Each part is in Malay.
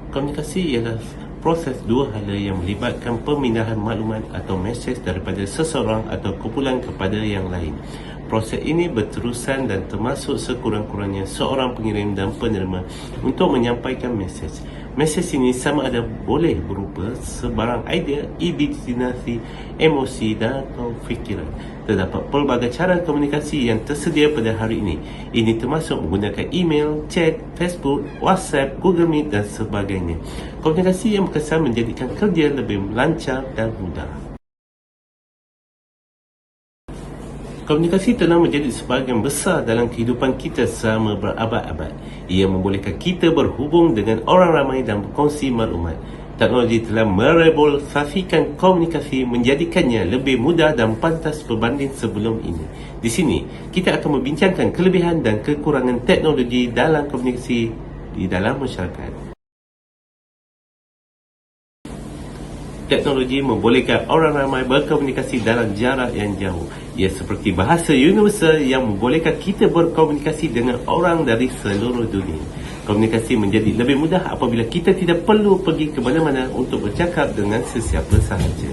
Komunikasi ialah proses dua hala yang melibatkan pemindahan maklumat atau mesej daripada seseorang atau kumpulan kepada yang lain. Proses ini berterusan dan termasuk sekurang-kurangnya seorang pengirim dan penerima untuk menyampaikan mesej. Mesej ini sama ada boleh berupa sebarang idea, imajinasi, emosi dan atau fikiran. Terdapat pelbagai cara komunikasi yang tersedia pada hari ini. Ini termasuk menggunakan email, chat, Facebook, WhatsApp, Google Meet dan sebagainya. Komunikasi yang berkesan menjadikan kerja lebih lancar dan mudah. Komunikasi telah menjadi sebahagian besar dalam kehidupan kita selama berabad-abad. Ia membolehkan kita berhubung dengan orang ramai dan berkongsi maklumat. Teknologi telah merevolusikan komunikasi, menjadikannya lebih mudah dan pantas berbanding sebelum ini. Di sini, kita akan membincangkan kelebihan dan kekurangan teknologi dalam komunikasi di dalam masyarakat. Teknologi membolehkan orang ramai berkomunikasi dalam jarak yang jauh. Ia seperti bahasa universal yang membolehkan kita berkomunikasi dengan orang dari seluruh dunia. Komunikasi menjadi lebih mudah apabila kita tidak perlu pergi ke mana-mana untuk bercakap dengan sesiapa sahaja.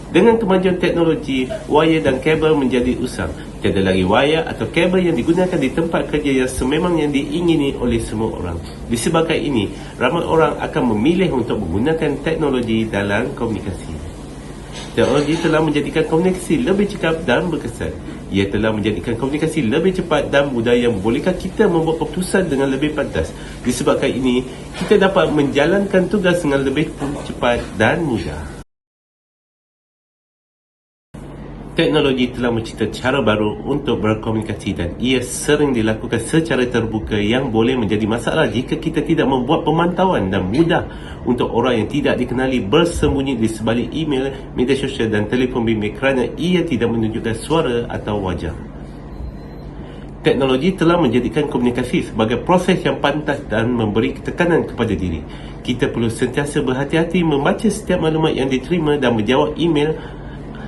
Dengan kemajuan teknologi, wayar dan kabel menjadi usang. Tiada lagi wayar atau kabel yang digunakan di tempat kerja yang sememangnya diingini oleh semua orang. Disebabkan ini, ramai orang akan memilih untuk menggunakan teknologi dalam komunikasi. Teknologi telah menjadikan komunikasi lebih cekap dan berkesan. Ia telah menjadikan komunikasi lebih cepat dan mudah yang membolehkan kita membuat keputusan dengan lebih pantas. Disebabkan ini, kita dapat menjalankan tugas dengan lebih cepat dan mudah. Teknologi telah mencipta cara baru untuk berkomunikasi dan ia sering dilakukan secara terbuka yang boleh menjadi masalah jika kita tidak membuat pemantauan dan mudah untuk orang yang tidak dikenali bersembunyi di sebalik email, media sosial dan telefon bimbit kerana ia tidak menunjukkan suara atau wajah. Teknologi telah menjadikan komunikasi sebagai proses yang pantas dan memberi tekanan kepada diri. Kita perlu sentiasa berhati-hati membaca setiap maklumat yang diterima dan menjawab email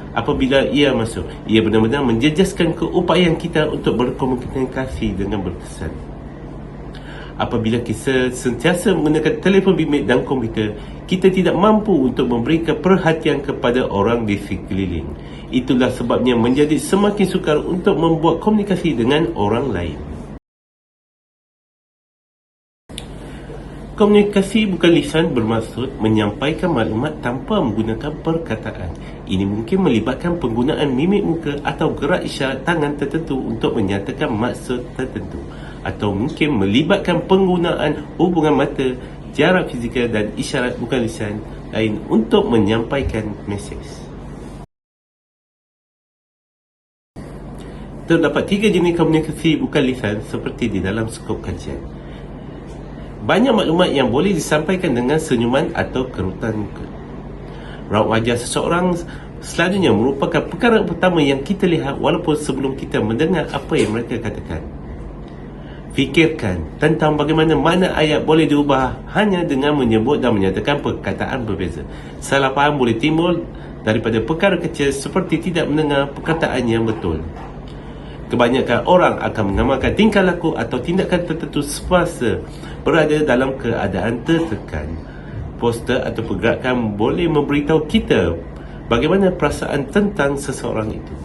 apabila ia masuk. Ia benar-benar menjejaskan keupayaan kita untuk berkomunikasi dengan berkesan. Apabila kita sentiasa menggunakan telefon bimbit dan komputer, kita tidak mampu untuk memberikan perhatian kepada orang di sekeliling. Itulah sebabnya menjadi semakin sukar untuk membuat komunikasi dengan orang lain. Komunikasi bukan lisan bermaksud menyampaikan maklumat tanpa menggunakan perkataan. Ini mungkin melibatkan penggunaan mimik muka atau gerak isyarat tangan tertentu untuk menyatakan maksud tertentu. Atau mungkin melibatkan penggunaan hubungan mata, jarak fizikal dan isyarat bukan lisan lain untuk menyampaikan mesej. Terdapat 3 jenis komunikasi bukan lisan seperti di dalam skop kajian. Banyak maklumat yang boleh disampaikan dengan senyuman atau kerutan muka. Raut wajah seseorang selalunya merupakan perkara pertama yang kita lihat walaupun sebelum kita mendengar apa yang mereka katakan. Fikirkan tentang bagaimana makna ayat boleh diubah hanya dengan menyebut dan menyatakan perkataan berbeza. Salah faham boleh timbul daripada perkara kecil seperti tidak mendengar perkataan yang betul. Kebanyakan orang akan mengamalkan tingkah laku atau tindakan tertentu semasa berada dalam keadaan tertekan. Poster atau pergerakan boleh memberitahu kita bagaimana perasaan tentang seseorang itu.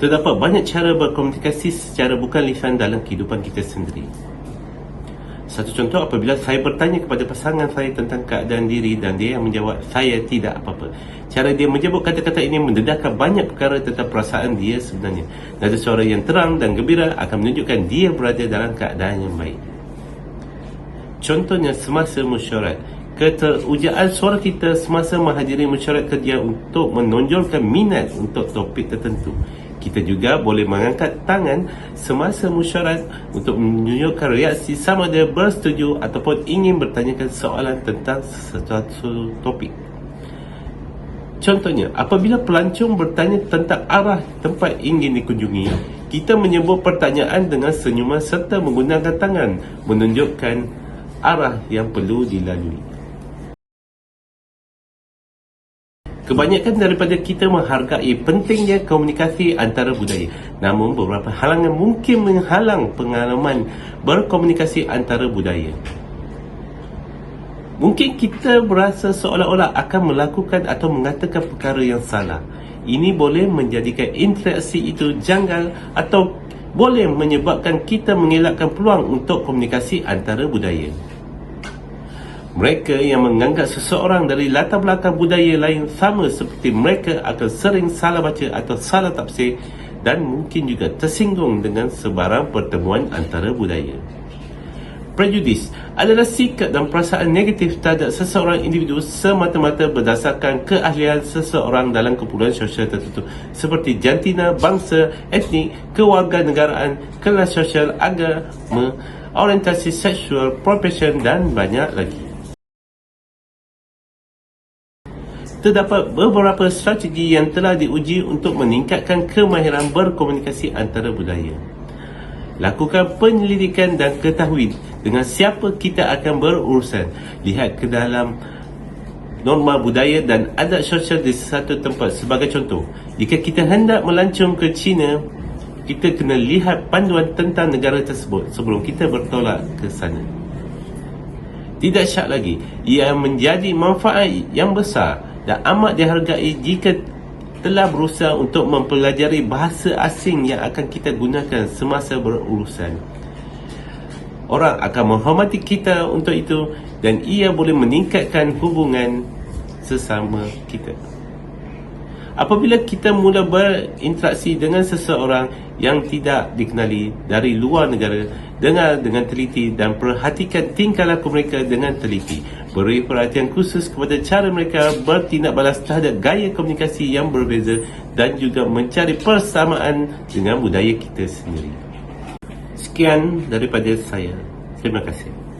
Terdapat banyak cara berkomunikasi secara bukan lisan dalam kehidupan kita sendiri. Satu contoh, apabila saya bertanya kepada pasangan saya tentang keadaan diri dan dia yang menjawab, saya tidak apa-apa. Cara dia menyebut kata-kata ini mendedahkan banyak perkara tentang perasaan dia sebenarnya. Nada suara yang terang dan gembira akan menunjukkan dia berada dalam keadaan yang baik. Contohnya semasa mesyuarat. Keterujaan suara kita semasa menghadiri mesyuarat kerja untuk menonjolkan minat untuk topik tertentu. Kita juga boleh mengangkat tangan semasa mesyuarat untuk menunjukkan reaksi sama ada bersetuju ataupun ingin bertanyakan soalan tentang sesuatu topik. Contohnya, apabila pelancong bertanya tentang arah tempat ingin dikunjungi, kita menyebut pertanyaan dengan senyuman serta menggunakan tangan menunjukkan arah yang perlu dilalui. Kebanyakan daripada kita menghargai pentingnya komunikasi antara budaya. Namun beberapa halangan mungkin menghalang pengalaman berkomunikasi antara budaya. Mungkin kita berasa seolah-olah akan melakukan atau mengatakan perkara yang salah. Ini boleh menjadikan interaksi itu janggal atau boleh menyebabkan kita mengelakkan peluang untuk komunikasi antara budaya. Mereka yang menganggap seseorang dari latar belakang budaya lain sama seperti mereka akan sering salah baca atau salah tafsir dan mungkin juga tersinggung dengan sebarang pertemuan antara budaya. Prejudis adalah sikap dan perasaan negatif terhadap seseorang individu semata-mata berdasarkan keahlian seseorang dalam kumpulan sosial tertentu seperti jantina, bangsa, etnik, kewarganegaraan, kelas sosial, agama, orientasi seksual, profesion dan banyak lagi. Terdapat beberapa strategi yang telah diuji untuk meningkatkan kemahiran berkomunikasi antara budaya. Lakukan penyelidikan dan ketahui dengan siapa kita akan berurusan. Lihat ke dalam norma budaya dan adat sosial di satu tempat. Sebagai contoh, jika kita hendak melancong ke China, kita kena lihat panduan tentang negara tersebut sebelum kita bertolak ke sana. Tidak syak lagi, ia menjadi manfaat yang besar dan amat dihargai jika telah berusaha untuk mempelajari bahasa asing yang akan kita gunakan semasa berurusan. Orang akan menghormati kita untuk itu dan ia boleh meningkatkan hubungan sesama kita. Apabila kita mula berinteraksi dengan seseorang yang tidak dikenali dari luar negara, dengar dengan teliti dan perhatikan tingkah laku mereka dengan teliti. Beri perhatian khusus kepada cara mereka bertindak balas terhadap gaya komunikasi yang berbeza dan juga mencari persamaan dengan budaya kita sendiri. Sekian daripada saya. Terima kasih.